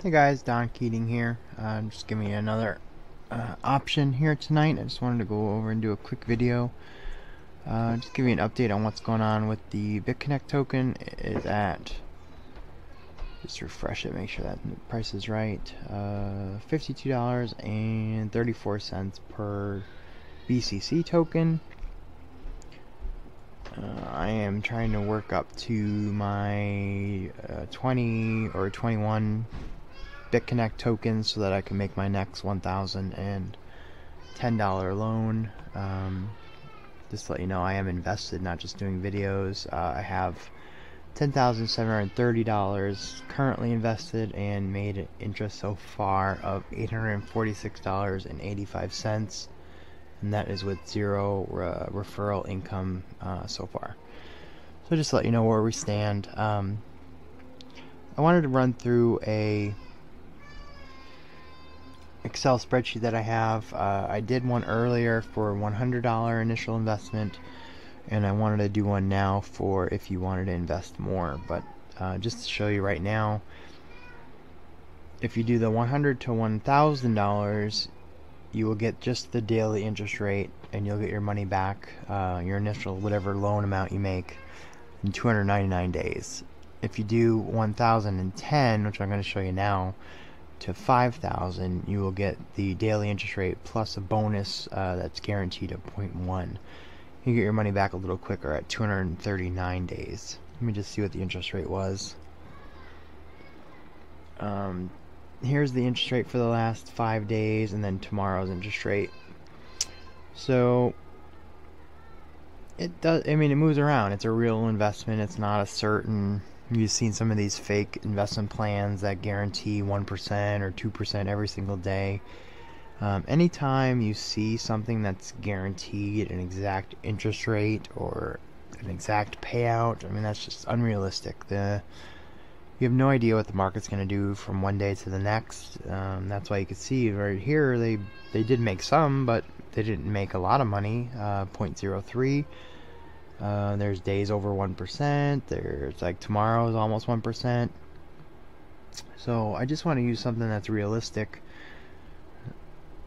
Hey guys, Don Keating here. Just giving you another option here tonight. I just wanted to go over and do a quick video. Just give you an update on what's going on with the BitConnect token. It is at, just refresh it, make sure that the price is right, $52.34 per BCC token. I am trying to work up to my 20 or 21 BitConnect tokens so that I can make my next $1,010 loan. Just to let you know, I am invested, not just doing videos. I have $10,730 currently invested and made interest so far of $846.85. And that is with zero referral income so far. So just to let you know where we stand. I wanted to run through a Excel spreadsheet that I have. I did one earlier for $100 initial investment, and I wanted to do one now for if you wanted to invest more. But just to show you right now, if you do the $100 to $1,000, you will get just the daily interest rate, and you'll get your money back, your initial whatever loan amount you make, in 299 days. If you do 1,010, which I'm going to show you now, to 5,000, you will get the daily interest rate plus a bonus that's guaranteed at 0.1. You get your money back a little quicker at 239 days. Let me just see what the interest rate was. Here's the interest rate for the last 5 days, and then tomorrow's interest rate. So it does, I mean, it moves around. It's a real investment. It's not a certain, you've seen some of these fake investment plans that guarantee 1% or 2% every single day. Anytime you see something that's guaranteed an exact interest rate or an exact payout, I mean, that's just unrealistic. You have no idea what the market's going to do from one day to the next. That's why you can see right here they did make some, but they didn't make a lot of money. 0.03. There's days over 1%. There's like tomorrow is almost 1%. So I just want to use something that's realistic.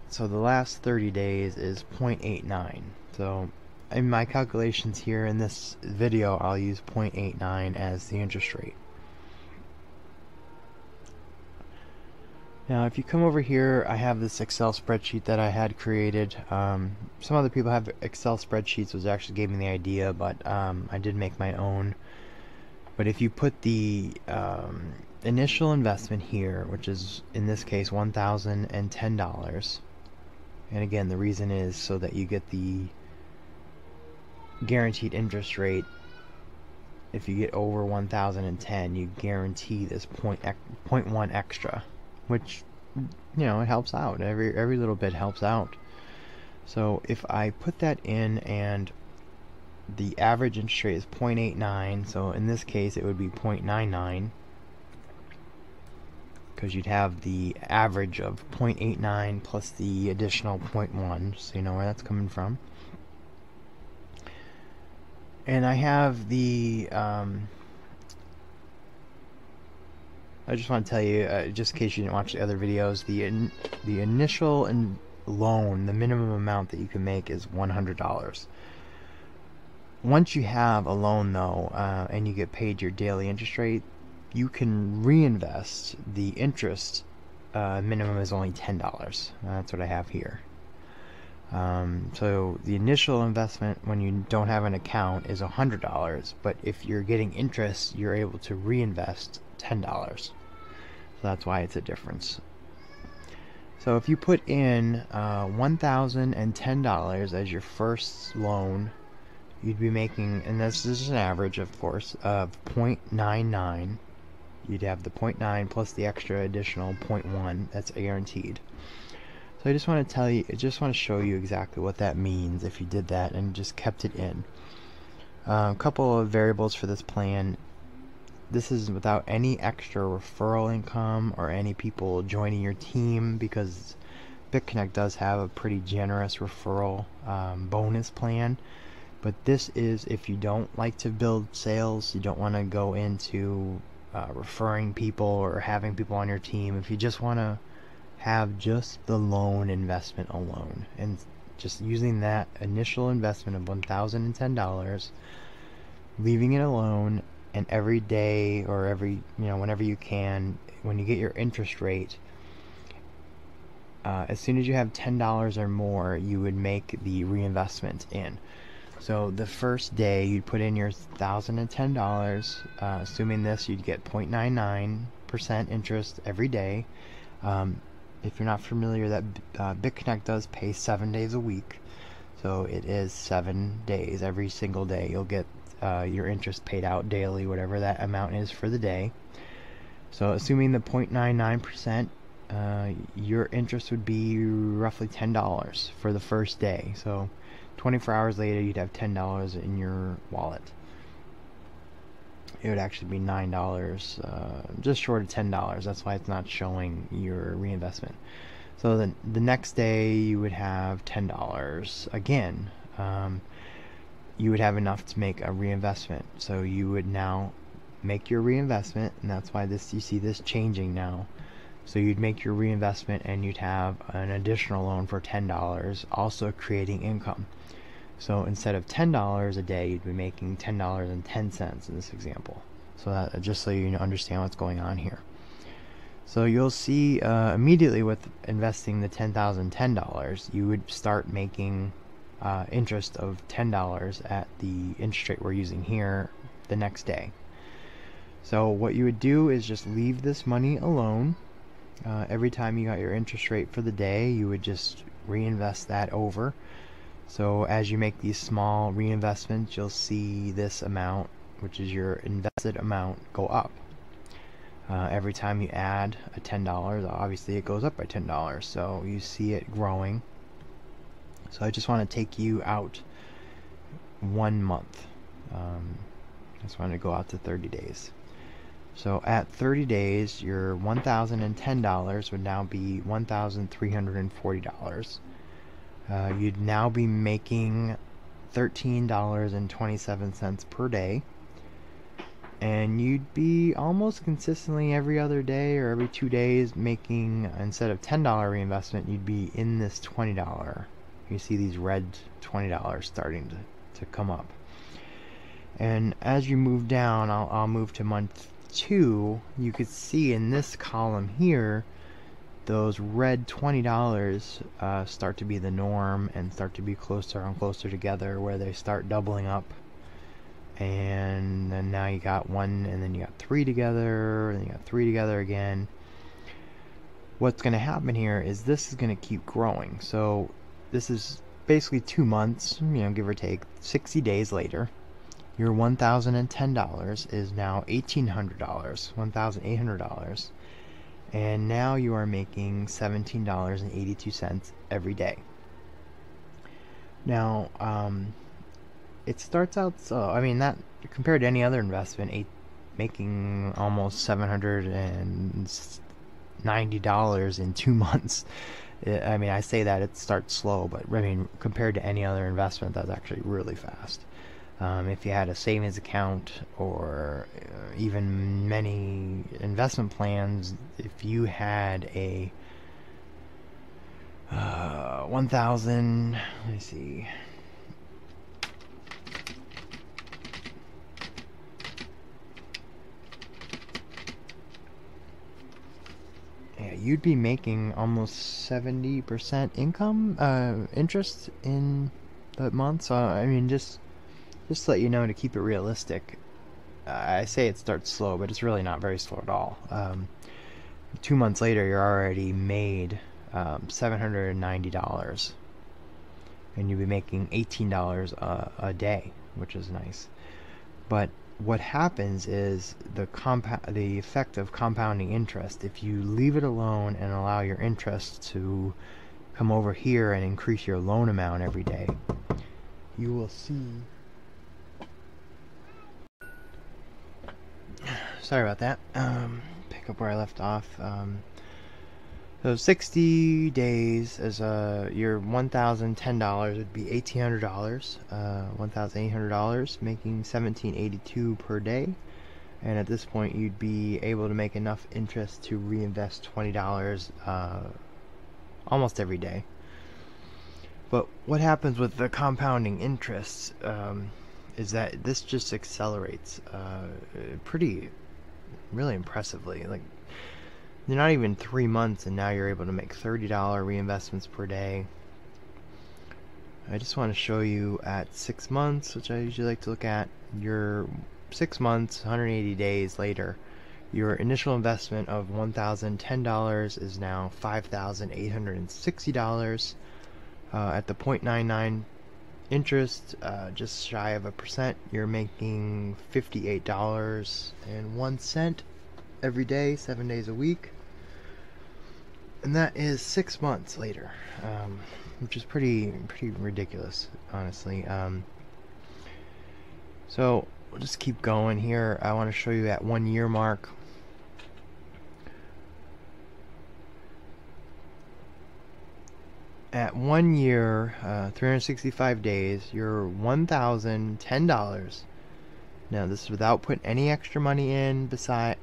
So the last 30 days is 0.89. So in my calculations here in this video, I'll use 0.89 as the interest rate. Now if you come over here, I have this Excel spreadsheet that I had created. Some other people have Excel spreadsheets, which actually gave me the idea, but I did make my own. But if you put the initial investment here, which is in this case $1,010, and again the reason is so that you get the guaranteed interest rate. If you get over 1,010, you guarantee this 0.1 extra, which, you know, it helps out. Every little bit helps out. So if I put that in, and the average interest rate is 0.89, so in this case it would be 0.99, because you'd have the average of 0.89 plus the additional 0.1, so you know where that's coming from. And I have the I just want to tell you, just in case you didn't watch the other videos, the initial loan, the minimum amount that you can make is $100. Once you have a loan, though, and you get paid your daily interest rate, you can reinvest. The interest minimum is only $10. That's what I have here. So the initial investment when you don't have an account is $100, but if you're getting interest, you're able to reinvest $10. So that's why it's a difference. So if you put in $1,010 as your first loan, you'd be making, and this is an average, of course, of 0.99. You'd have the 0.9 plus the extra additional 0.1 that's guaranteed. So I just want to tell you, I just want to show you exactly what that means if you did that and just kept it in. A couple of variables for this plan. This is without any extra referral income or any people joining your team, because BitConnect does have a pretty generous referral bonus plan. But this is if you don't like to build sales, you don't want to go into referring people or having people on your team, if you just want to have just the loan investment alone and just using that initial investment of $1,010, leaving it alone, and every day or whenever you can, when you get your interest rate, as soon as you have $10 or more, you would make the reinvestment in. So the first day you'd put in your $1,010, assuming this, you'd get 0.99% interest every day. If you're not familiar, that BitConnect does pay 7 days a week, so it is 7 days. Every single day you'll get your interest paid out daily, whatever that amount is for the day. So assuming the 0.99%, your interest would be roughly $10 for the first day. So 24 hours later, you'd have $10 in your wallet. It would actually be $9, just short of $10. That's why it's not showing your reinvestment. So then the next day, you would have $10 again. You would have enough to make a reinvestment. So you would now make your reinvestment, and that's why you see this changing now. So you'd make your reinvestment, and you'd have an additional loan for $10, also creating income. So instead of $10 a day, you'd be making $10.10 in this example. So that, just so you understand what's going on here. So you'll see immediately with investing the $10,010, you would start making interest of $10 at the interest rate we're using here the next day. So what you would do is just leave this money alone. Every time you got your interest rate for the day, you would just reinvest that over. So as you make these small reinvestments, you'll see this amount, which is your invested amount, go up. Every time you add a $10, obviously it goes up by $10. So you see it growing. So I just want to take you out 1 month. I just want to go out to 30 days. So at 30 days, your $1,010 would now be $1,340. You'd now be making $13.27 per day, and you'd be almost consistently every other day or every 2 days making, instead of $10 reinvestment, you'd be in this $20. You see these red $20 starting to come up. And as you move down, I'll move to month 2. You could see in this column here, those red $20 start to be the norm and start to be closer and closer together, where they start doubling up. And then now you got 1, and then you got 3 together, and you got 3 together again. What's going to happen here is this is going to keep growing. So this is basically 2 months, give or take, 60 days later. Your $1,010 is now $1,800, $1,800. And now you are making $17.82 every day. Now, it starts out so, that compared to any other investment, making almost $790 in 2 months. I say that it starts slow, but compared to any other investment, that's actually really fast. If you had a savings account or even many investment plans, if you had a 1,000, let me see, yeah, you'd be making almost 70% income, interest in that month. So just to let you know, to keep it realistic, I say it starts slow, but it's really not very slow at all. 2 months later, you're already made $790, and you'll be making $18 a day, which is nice. But what happens is the effect of compounding interest. If you leave it alone and allow your interest to come over here and increase your loan amount every day, you will see. Sorry about that. Pick up where I left off. So 60 days as your $1,010 would be $1,800. $1,800, making $17.82 per day. and at this point you'd be able to make enough interest to reinvest $20 almost every day. But what happens with the compounding interest is that this just accelerates really impressively. Like, you're not even 3 months and now you're able to make $30 reinvestments per day. I just want to show you at 6 months, which I usually like to look at. Your 6 months, 180 days later, your initial investment of $1,010 is now $5,860. At the 0.99 interest, just shy of 1%, you're making $58.01 every day, 7 days a week. And that is 6 months later, which is pretty ridiculous, honestly. So we'll just keep going here. I want to show you at 1 year mark. At 1 year, 365 days, you're $1,010. Now this is without putting any extra money in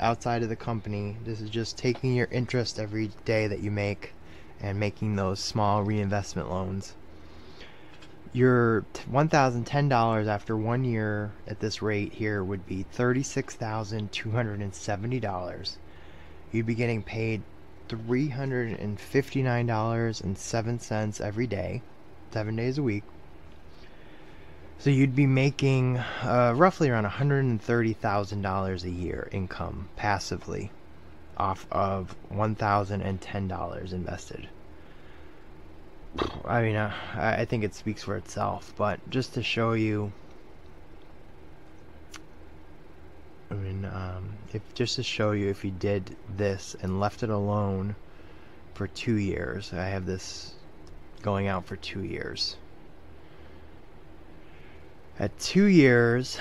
outside of the company. This is just taking your interest every day that you make and making those small reinvestment loans. Your $1,010 after 1 year at this rate here would be $36,270. You'd be getting paid $359.07 every day, 7 days a week. So you'd be making roughly around $130,000 a year income passively off of $1,010 invested. I mean, I think it speaks for itself, but just to show you, if you did this and left it alone for 2 years, I have this going out for 2 years. At 2 years,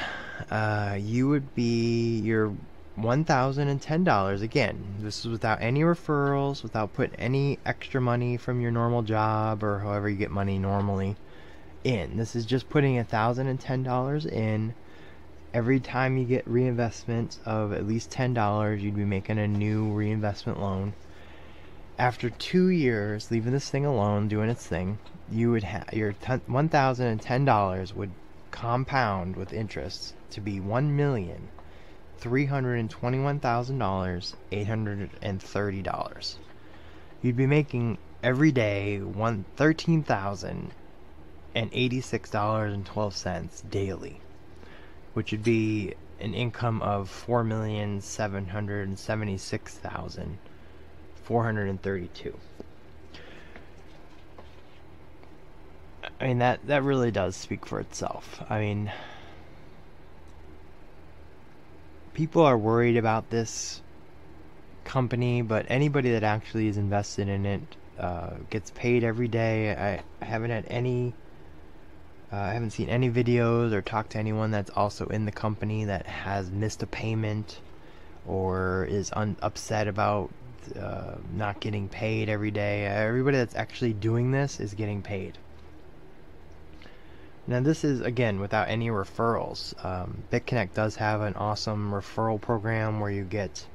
you would be your $1,010 again. This is without any referrals, without putting any extra money from your normal job or however you get money normally in. This is just putting $1,010 in. Every time you get reinvestments of at least $10, you'd be making a new reinvestment loan. After 2 years, leaving this thing alone, doing its thing, you would have your $1,010 would compound with interest to be $1,321,830. You'd be making every day $13,086.12 daily, which would be an income of $4,776,432. I mean, that really does speak for itself. I mean, people are worried about this company, but anybody that actually is invested in it gets paid every day. I haven't seen any videos or talked to anyone that's also in the company that has missed a payment or is upset about not getting paid every day. Everybody that's actually doing this is getting paid. Now this is, again, without any referrals. BitConnect does have an awesome referral program where you get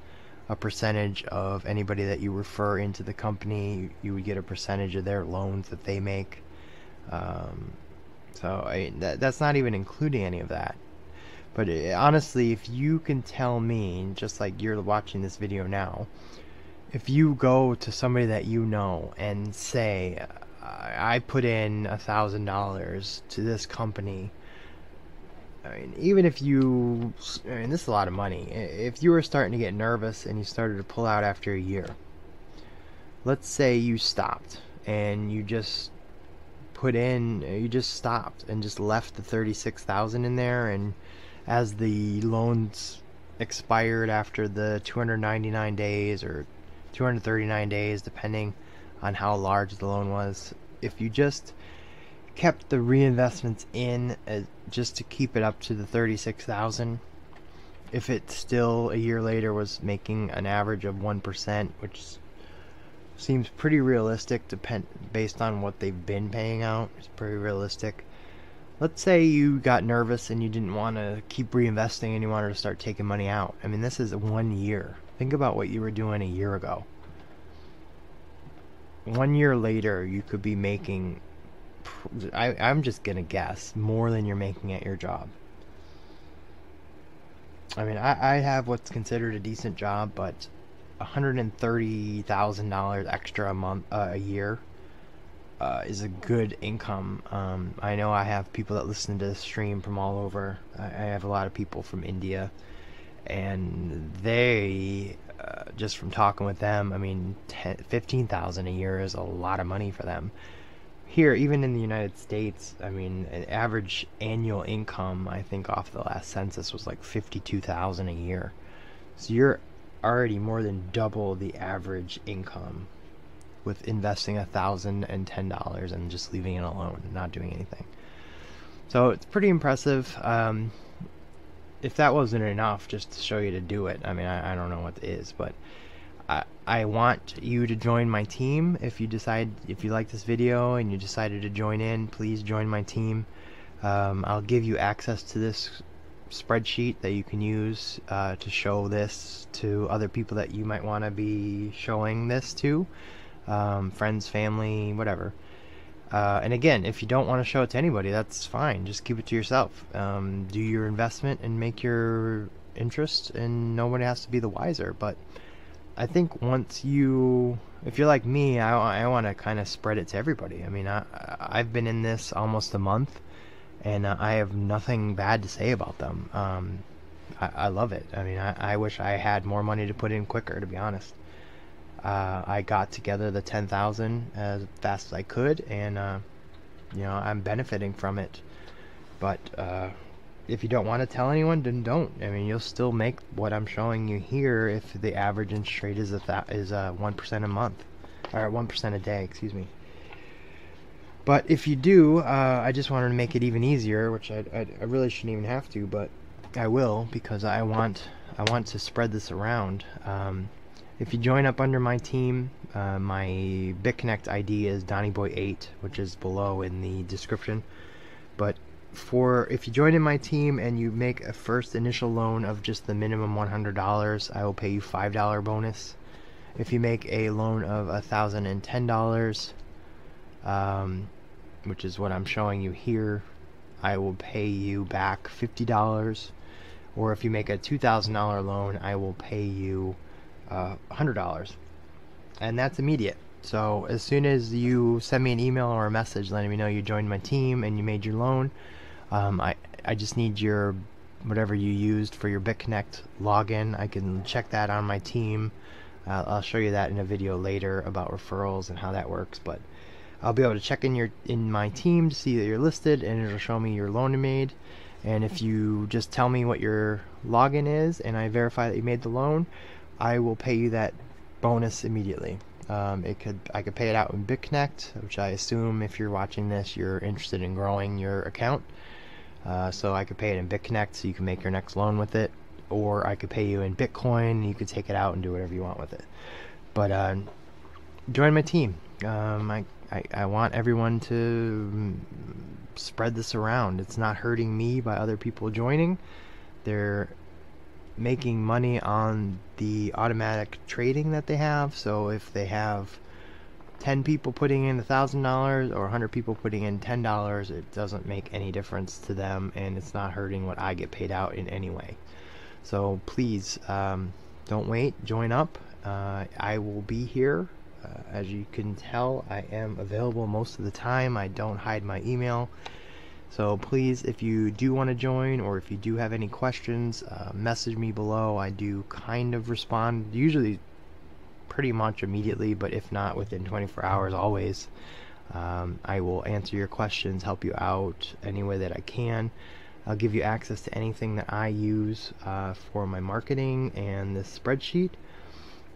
a percentage of anybody that you refer into the company. You would get a percentage of their loans that they make. That's not even including any of that. But honestly, if you can tell me, just like you're watching this video now, if you go to somebody that you know and say, I put in $1,000 to this company. I mean, even if this is a lot of money. If you were starting to get nervous and you started to pull out after a year, let's say you stopped and you just stopped and just left the $36,000 in there, and as the loans expired after the 299 days or 239 days, depending on how large the loan was, if you just kept the reinvestments in just to keep it up to the 36,000, if it still a year later was making an average of 1%, which seems pretty realistic based on what they've been paying out, it's pretty realistic. let's say you got nervous and you didn't want to keep reinvesting and you wanted to start taking money out. I mean, this is 1 year. Think about what you were doing a year ago. 1 year later, you could be making, I'm just going to guess, more than you're making at your job. I mean, I have what's considered a decent job, but $130,000 extra a year is a good income. I know I have people that listen to this stream from all over. I have a lot of people from India, and they, just from talking with them, I mean, $15,000 a year is a lot of money for them. Here, even in the United States, I mean, an average annual income, I think off the last census, was like $52,000 a year. So you're already more than double the average income with investing $1,010 and just leaving it alone and not doing anything. So it's pretty impressive. If that wasn't enough just to show you to do it, I mean, I don't know what is, but I want you to join my team. If you like this video and you decided to join in, please join my team. I'll give you access to this spreadsheet that you can use to show this to other people that you might want to be showing this to, friends, family, whatever. And again, if you don't want to show it to anybody, that's fine. Just keep it to yourself. Do your investment and make your interest, and nobody has to be the wiser. But I think if you're like me, I want to kind of spread it to everybody. I mean, I've been in this almost a month, and I have nothing bad to say about them. I love it. I mean, I wish I had more money to put in quicker, to be honest. I got together the 10,000 as fast as I could, and I'm benefiting from it. But if you don't want to tell anyone, then don't. I mean, you'll still make what I'm showing you here if the average interest rate is 1% a month, or 1% a day, excuse me. But if you do, I just wanted to make it even easier, which I really shouldn't even have to, but I will, because I want to spread this around. If you join up under my team, my BitConnect ID is DonnieBoy8, which is below in the description. But if you join in my team and you make a first initial loan of just the minimum $100, I will pay you $5 bonus. If you make a loan of $1,010, which is what I'm showing you here, I will pay you back $50. Or if you make a $2,000 loan, I will pay you $100, and that's immediate. So as soon as you send me an email or a message letting me know you joined my team and you made your loan, I just need your whatever you used for your BitConnect login. I can check that on my team. I'll show you that in a video later about referrals and how that works, but I'll be able to check in my team to see that you're listed, and it'll show me your loan you made. And if you just tell me what your login is and I verify that you made the loan, I will pay you that bonus immediately. I could pay it out in BitConnect, which I assume if you're watching this, you're interested in growing your account. So I could pay it in BitConnect so you can make your next loan with it, or I could pay you in Bitcoin and you could take it out and do whatever you want with it. But join my team. I want everyone to spread this around. It's not hurting me by other people joining. They're making money on the automatic trading that they have. So if they have 10 people putting in $1,000 or 100 people putting in $10, it doesn't make any difference to them, and it's not hurting what I get paid out in any way. So please, don't wait, join up. I will be here. As you can tell, I am available most of the time. I don't hide my email. So please, if you do want to join, or if you do have any questions, message me below. I do kind of respond, usually pretty much immediately, but if not, within 24 hours always. I will answer your questions, help you out any way that I can. I'll give you access to anything that I use for my marketing and this spreadsheet.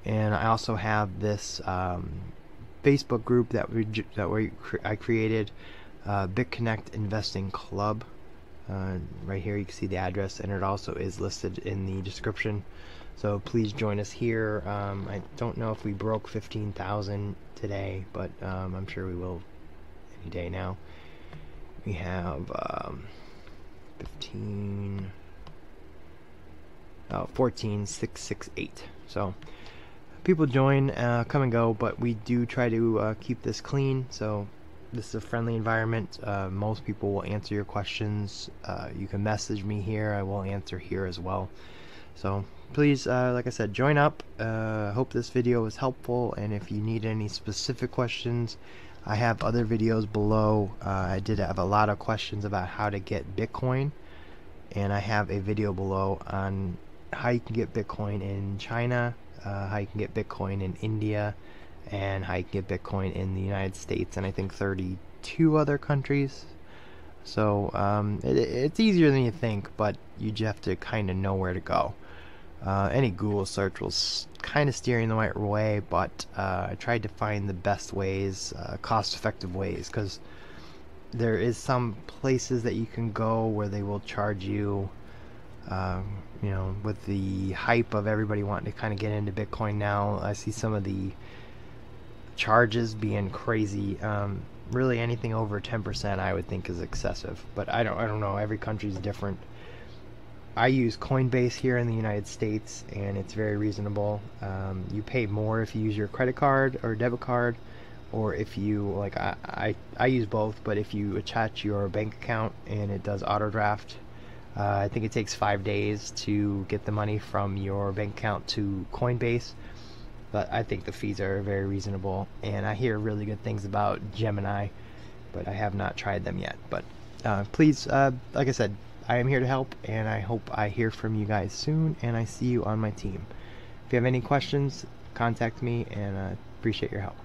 And I also have this Facebook group that I created, BitConnect Investing Club. Right here you can see the address, and it also is listed in the description. So please join us here. I don't know if we broke 15,000 today, but I'm sure we will any day now. We have 14,668. So people join, come and go, but we do try to keep this clean. So this is a friendly environment. Most people will answer your questions. You can message me here. I will answer here as well. So please, like I said, join up. Hope this video was helpful, and if you need any specific questions, I have other videos below. I did have a lot of questions about how to get Bitcoin, and I have a video below on how you can get Bitcoin in China, how you can get Bitcoin in India, and how you can get Bitcoin in the United States, and I think 32 other countries. So it's easier than you think, but you just have to kind of know where to go. Any Google search will kind of steer you in the right way, but I tried to find the best ways, cost-effective ways, because there is some places that you can go where they will charge you, you know, with the hype of everybody wanting to kind of get into Bitcoin now. I see some of the charges being crazy. Really, anything over 10% I would think is excessive, but I don't know. Every country's different. I use Coinbase here in the United States, and it's very reasonable. You pay more if you use your credit card or debit card, or if you, like I use both, but if you attach your bank account and it does auto draft, I think it takes 5 days to get the money from your bank account to Coinbase. But I think the fees are very reasonable, and I hear really good things about Gemini, but I have not tried them yet. But please, like I said, I am here to help, and I hope I hear from you guys soon, and I see you on my team. If you have any questions, contact me, and I appreciate your help.